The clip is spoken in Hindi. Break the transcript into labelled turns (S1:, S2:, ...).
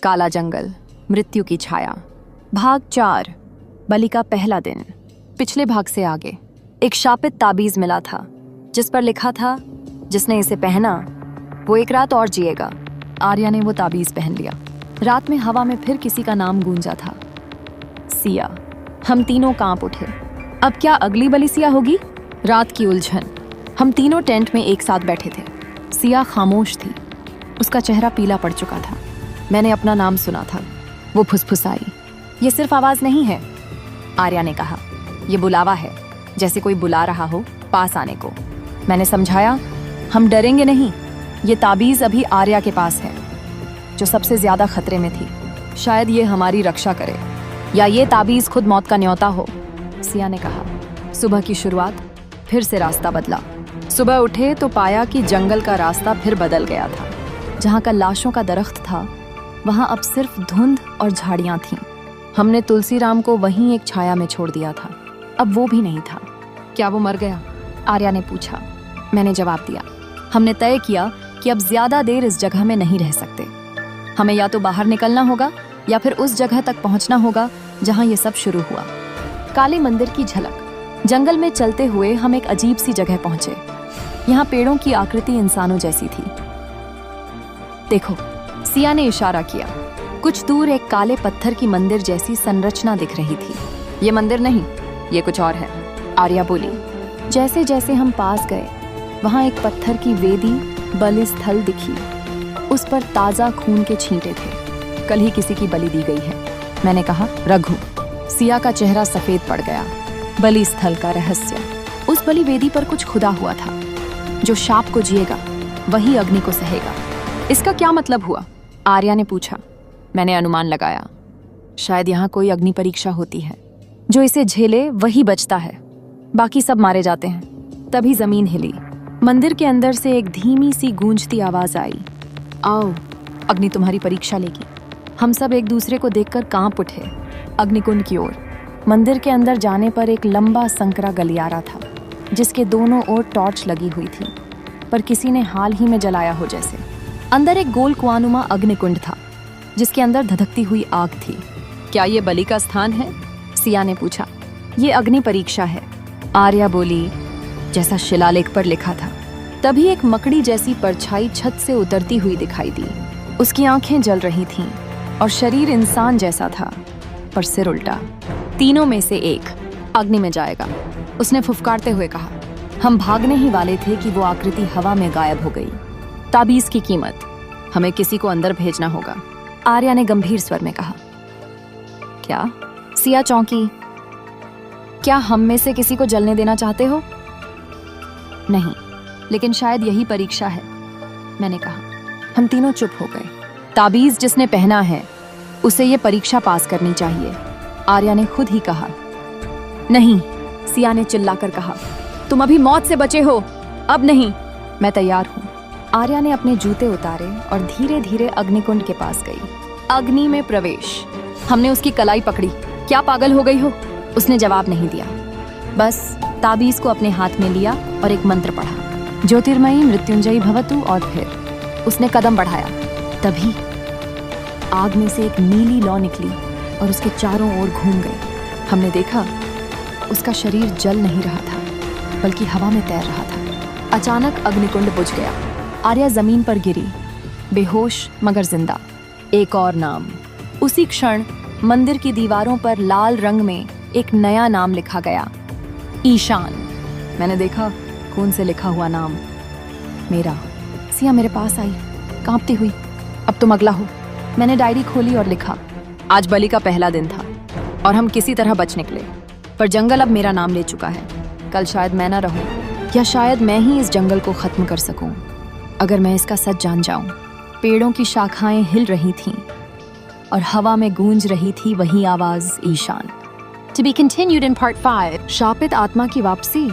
S1: काला जंगल, मृत्यु की छाया। भाग 4, बलि का पहला दिन। पिछले भाग से आगे एक शापित ताबीज मिला था जिस पर लिखा था, जिसने इसे पहना वो एक रात और जिएगा। आर्या ने वो ताबीज पहन लिया। रात में हवा में फिर किसी का नाम गूंजा था, सिया। हम तीनों कांप उठे। अब क्या अगली बलि सिया होगी? रात की उलझन। हम तीनों टेंट में एक साथ बैठे थे। सिया खामोश थी, उसका चेहरा पीला पड़ चुका था। मैंने अपना नाम सुना था। वो फुसफुसाई, ये सिर्फ आवाज नहीं है, आर्या ने कहा। ये बुलावा है, जैसे कोई बुला रहा हो पास आने को। मैंने समझाया, हम डरेंगे नहीं, ये ताबीज अभी आर्या के पास है, जो सबसे ज्यादा खतरे में थी। शायद ये हमारी रक्षा करे, या ये ताबीज खुद मौत का न्योता हो, सिया ने कहा। सुबह की शुरुआत, फिर से रास्ता बदला। सुबह उठे तो पाया कि जंगल का रास्ता फिर बदल गया था। जहाँ का लाशों का दरख्त था, वहाँ अब सिर्फ धुंध और झाड़ियाँ थीं। हमने तुलसीराम को वहीं एक छाया में छोड़ दिया था। अब वो भी नहीं था। क्या वो मर गया? आर्या ने पूछा। मैंने जवाब दिया। हमने तय किया कि अब ज्यादा देर इस जगह में नहीं रह सकते। हमें या तो बाहर निकलना होगा या फिर उस जगह तक पहुंचना होगा जहां ये सब शुरू हुआ। काली मंदिर की झलक। जंगल में चलते हुए हम एक अजीब सी जगह पहुंचे। यहाँ पेड़ों की आकृति इंसानों जैसी थी। देखो, सिया ने इशारा किया। कुछ दूर एक काले पत्थर की मंदिर जैसी संरचना दिख रही थी। ये मंदिर नहीं, ये कुछ और है, आर्या बोली। जैसे जैसे हम पास गए, वहां एक पत्थर की वेदी बलि स्थल दिखी। उस पर ताजा खून के छींटे थे। कल ही किसी की बलि दी गई है, मैंने कहा। रघु। सिया का चेहरा सफेद पड़ गया। बलि स्थल का रहस्य। उस बलि वेदी पर कुछ खुदा हुआ था। जो शाप को जिएगा वही अग्नि को सहेगा। इसका क्या मतलब हुआ? आर्या ने पूछा। मैंने अनुमान लगाया, शायद यहाँ कोई अग्नि परीक्षा होती है। जो इसे झेले वही बचता है, बाकी सब मारे जाते हैं। तभी जमीन हिली। मंदिर के अंदर से एक धीमी सी गूंजती आवाज आई, आओ, अग्नि तुम्हारी परीक्षा लेगी। हम सब एक दूसरे को देखकर कांप उठे, अग्निकुंड की ओर। मंदिर के अंदर जाने पर एक लंबा संकरा गलियारा था, जिसके दोनों ओर टॉर्च लगी हुई थी, पर किसी ने हाल ही में जलाया हो जैसे। अंदर एक गोल कुआनुमा अग्निकुंड था, जिसके अंदर धधकती हुई आग थी। क्या ये बलि का स्थान है? सिया ने पूछा। ये अग्नि परीक्षा है, आर्या बोली, जैसा शिलालेख पर लिखा था। तभी एक मकड़ी जैसी परछाई छत से उतरती हुई दिखाई दी। उसकी आंखें जल रही थीं और शरीर इंसान जैसा था, पर सिर उल्टा। तीनों में से एक अग्नि में जाएगा, उसने फुफकारते हुए कहा। हम भागने ही वाले थे कि वो आकृति हवा में गायब हो गई। ताबीज की कीमत, हमें किसी को अंदर भेजना होगा, आर्या ने गंभीर स्वर में कहा। क्या? सिया चौंकी। क्या हम में से किसी को जलने देना चाहते हो? नहीं, लेकिन शायद यही परीक्षा है, मैंने कहा। हम तीनों चुप हो गए। ताबीज जिसने पहना है उसे ये परीक्षा पास करनी चाहिए, आर्या ने खुद ही कहा। नहीं, सिया ने चिल्लाकर कहा, तुम अभी मौत से बचे हो, अब नहीं। मैं तैयार हूँ। आर्या ने अपने जूते उतारे और धीरे धीरे अग्निकुंड के पास गई। अग्नि में प्रवेश। हमने उसकी कलाई पकड़ी। क्या पागल हो गई हो? उसने जवाब नहीं दिया, बस ताबीज को अपने हाथ में लिया और एक मंत्र पढ़ा, ज्योतिर्मयी मृत्युंजयी भवतु, और फिर उसने कदम बढ़ाया। तभी आग में से एक नीली लौ निकली और उसके चारों ओर घूम गई। हमने देखा, उसका शरीर जल नहीं रहा था, बल्कि हवा में तैर रहा था। अचानक अग्निकुंड बुझ गया। आर्या जमीन पर गिरी, बेहोश मगर जिंदा। एक और नाम। उसी क्षण मंदिर की दीवारों पर लाल रंग में एक नया नाम लिखा गया, ईशान। मैंने देखा, खून से लिखा हुआ नाम, मेरा। सिया मेरे पास आई, कांपती हुई। अब तुम अगला हो। मैंने डायरी खोली और लिखा, आज बलि का पहला दिन था और हम किसी तरह बच निकले, पर जंगल अब मेरा नाम ले चुका है। कल शायद मैं न रहूं, या शायद मैं ही इस जंगल को खत्म कर सकूं, अगर मैं इसका सच जान जाऊं। पेड़ों की शाखाएं हिल रही थीं और हवा में गूंज रही थी वही आवाज, Ishan. To be continued in part 5. शापित आत्मा की वापसी।